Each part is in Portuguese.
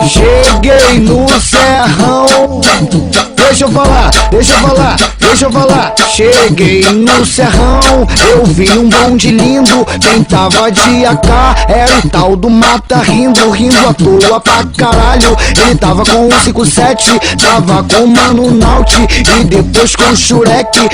Cheguei no Serrão. Deixa eu falar. Cheguei no Serrão, eu vi um bonde lindo. Quem tava de AK era o tal do Mata, rindo à toa pra caralho. Ele tava com o 57, tava com o Mano Naut e depois com o Shurek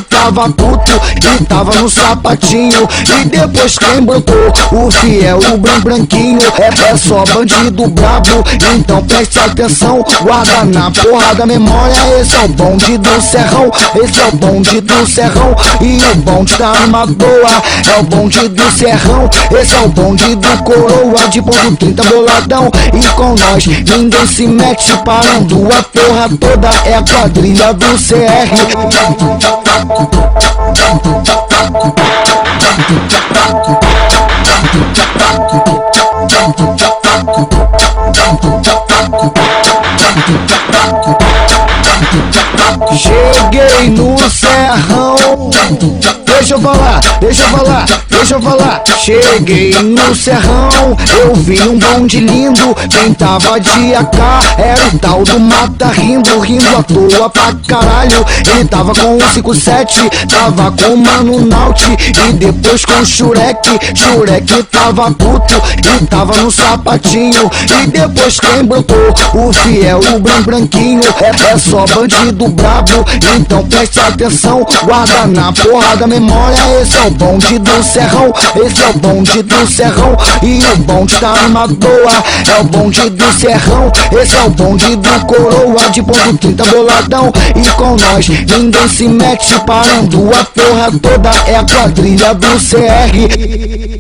tava puto e tava no sapatinho. E depois quem brotou? O Fiel, o branquinho. É só bandido brabo, então preste atenção. Guarda na porra da memória, esse é o bonde do Serrão. Esse é o bonde do Serrão. E o bonde tá numa boa, é o bonde do Serrão. Esse é o bonde do Coroa, de ponto 30 boladão. E com nós ninguém se mete, parando a porra toda. É a quadrilha do CR. Cheguei no Serrão. Deixa eu falar. Cheguei no Serrão, eu vi um bonde lindo. Quem tava de AK era o tal do Mata, rindo à toa pra caralho. Ele tava com o 57, tava com o Mano Naut e depois com o Shurek tava puto e tava no sapatinho. E depois quem brotou? O Fiel, o branquinho. É só bandido brabo, então preste atenção. Guarda na porra da memória, esse é o bonde do Serrão. Esse é o bonde do Serrão. E o bonde tá numa boa, é o bonde do Serrão. Esse é o bonde do Coroa, de ponto 30 boladão. E com nós ninguém se mete, parando a porra toda. É a quadrilha do CR.